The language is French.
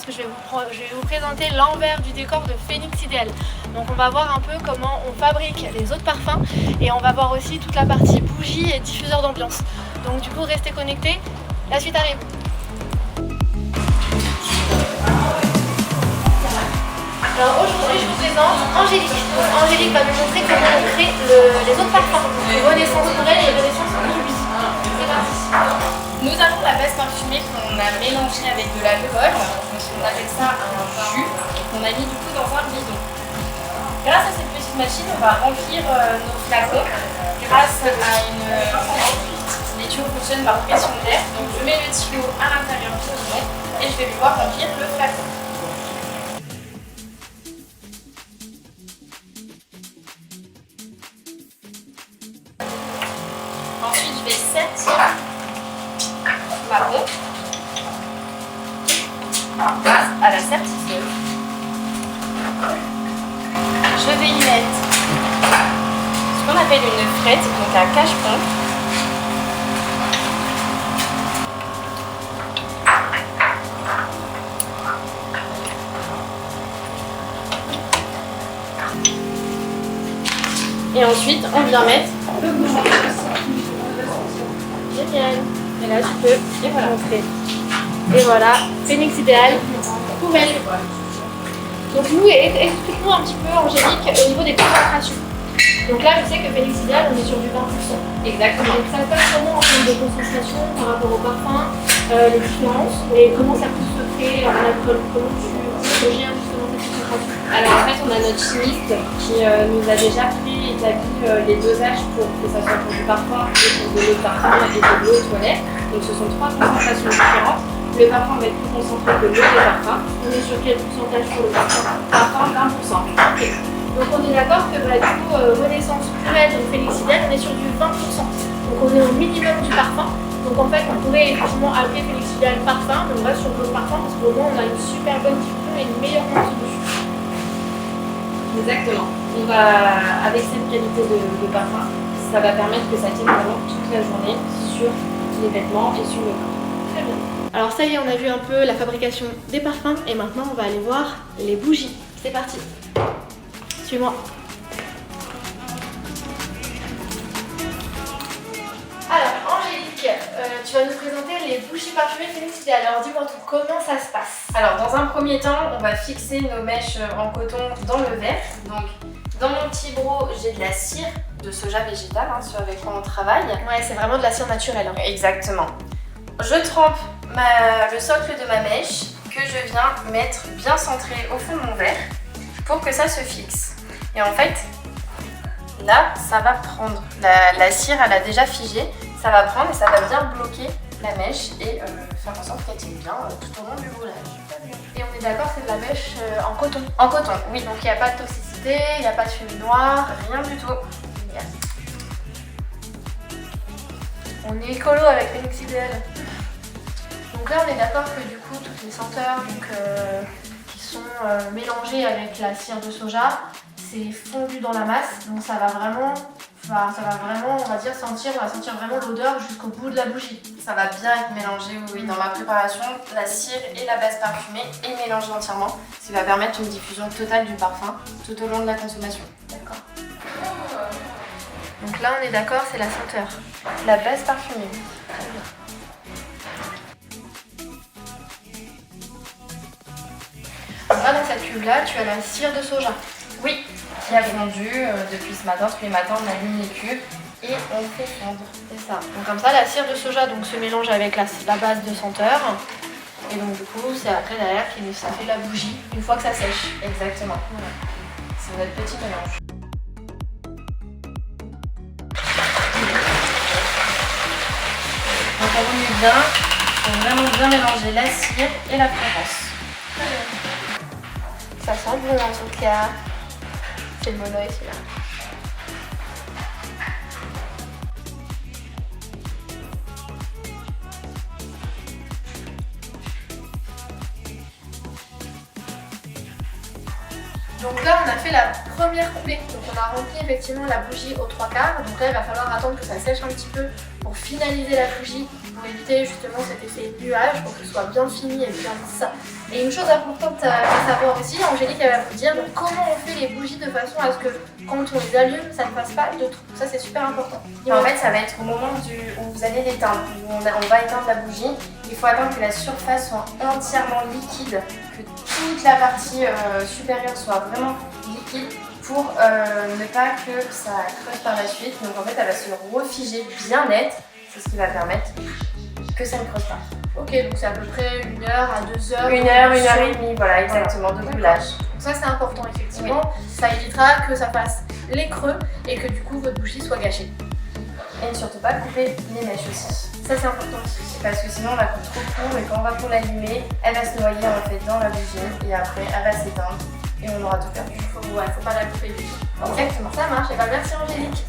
parce que je vais vous présenter l'envers du décor de Phoenix Ideal. Donc on va voir un peu comment on fabrique les autres parfums et on va voir aussi toute la partie bougie et diffuseur d'ambiance. Donc du coup restez connectés, la suite arrive. Alors aujourd'hui je vous présente Angélique. Donc, Angélique va nous montrer comment on crée les autres parfums. Renaissance pour elle et Renaissance pour lui. C'est parti. Nous avons la base parfumée qu'on a mélangée avec de l'alcool. On appelle ça un jus qu'on a mis du coup dans un bidon. Grâce à cette petite machine, on va remplir nos flacons grâce à une les tuyaux fonctionnent par pression d'air. Donc je mets le tuyau à l'intérieur du bidon et je vais pouvoir remplir le flacon. Ensuite, je vais sertir ma pompe grâce à la sertisseuse. Je vais y mettre ce qu'on appelle une frette, donc un cache-pompe. Et ensuite, on vient mettre le bouchon. Génial. Et là tu peux Et voilà. montrer. Et voilà, Phoenix Ideal, poubelle. Donc nous, explique-nous un petit peu Angélique au niveau des concentrations. Donc là je sais que Phoenix Ideal on est sur du 20%. Exactement. Donc ça se passe comment en termes de concentration par rapport au parfum, les différences et comment ça peut se créer en alcool, comment tu gères justement cette concentration. Alors en fait, on a notre chimiste qui nous a déjà préétabli les dosages pour que ça soit pour du parfum et pour de l'eau de parfum et de l'eau aux toilettes. Donc ce sont 3 concentrations différentes. Le parfum va être plus concentré que l'eau de parfum. On est sur quel pourcentage pour le parfum? Parfum 20%. Ok. Donc on est d'accord que bah, du coup Renaissance Purelle donc Phoenix Ideal on est sur du 20%. Donc on est au minimum du parfum. Donc en fait on pourrait effectivement appeler Phoenix Ideal parfum, mais on reste sur le parfum parce qu'au moins on a une super bonne diffusion et une meilleure montée dessus. Exactement. On va, avec cette qualité de parfum, ça va permettre que ça tienne vraiment toute la journée sur les vêtements et sur le corps. Très bien. Alors ça y est, on a vu un peu la fabrication des parfums et maintenant on va aller voir les bougies. C'est parti. Suis-moi. Alors Angélique, tu vas nous présenter les bougies parfumées Phoenix Ideal. Alors dis-moi tout, comment ça se passe? Alors dans un premier temps, on va fixer nos mèches en coton dans le verre. Donc dans mon petit broc, j'ai de la cire de soja végétal, ce avec quoi on travaille. Ouais, c'est vraiment de la cire naturelle. Hein. Exactement. Je trempe le socle de ma mèche que je viens mettre bien centré au fond de mon verre pour que ça se fixe. Et en fait, là, ça va prendre. La cire, elle a déjà figé. Ça va prendre et ça va bien bloquer la mèche et faire en sorte qu'elle tienne bien tout au long du roulage. Et on est d'accord, c'est de la mèche en coton. En coton, oui. Donc il n'y a pas de toxicité, il n'y a pas de fumée noire. Rien du tout. Génial. On est écolo avec Phoenix Ideal. Donc là on est d'accord que du coup toutes les senteurs qui sont mélangées avec la cire de soja, c'est fondu dans la masse, donc ça va vraiment, on va dire sentir, on va sentir vraiment l'odeur jusqu'au bout de la bougie. Ça va bien être mélangé, oui. Dans ma préparation, la cire et la base parfumée est mélangée entièrement, ce qui va permettre une diffusion totale du parfum tout au long de la consommation. D'accord. Donc là on est d'accord, c'est la senteur. La base parfumée. Très bien. Là dans cette cuve là, tu as la cire de soja. Oui, qui a fondu depuis ce matin. Tous les matins, on allume les cubes et on fait fondre. C'est ça. Donc comme ça, la cire de soja donc, se mélange avec la base de senteur. Et donc du coup, c'est après derrière que ça fait la bougie une fois que ça sèche. Exactement. Voilà. C'est notre petit mélange. Donc on met bien, faut vraiment bien mélanger la cire et la fragrance. Ça sent bon en tout cas. C'est le mono ici là. Donc là on a fait la première coupée, donc on a rempli effectivement la bougie aux 3/4, donc là il va falloir attendre que ça sèche un petit peu pour finaliser la bougie, pour éviter justement cet effet nuage, pour que ce soit bien fini et bien lisse. Et une chose importante à savoir aussi, Angélique elle va vous dire donc, comment on fait les bougies de façon à ce que quand on les allume, ça ne fasse pas de trou. Ça c'est super important. En fait, ça va être au moment où vous allez l'éteindre, où on va éteindre la bougie. Il faut attendre que la surface soit entièrement liquide, que toute la partie supérieure soit vraiment liquide pour ne pas que ça creuse par la suite. Donc en fait, elle va se refiger bien nette. C'est ce qui va permettre que ça ne creuse pas. Ok, donc c'est à peu près 1 heure à 2 heures. 1 heure, 1 heure et demie, voilà, exactement, de roulage. Donc ça c'est important effectivement. Ça évitera que ça fasse les creux et que du coup votre bougie soit gâchée. Et ne surtout pas couper les mèches aussi. Ça c'est important aussi. Parce que sinon on la coupe trop court et quand on va pour l'allumer, elle va se noyer en fait dans la bougie et après elle va s'éteindre et on aura tout perdu. Faut pas la couper du tout. Exactement. Ça marche, et bah merci Angélique.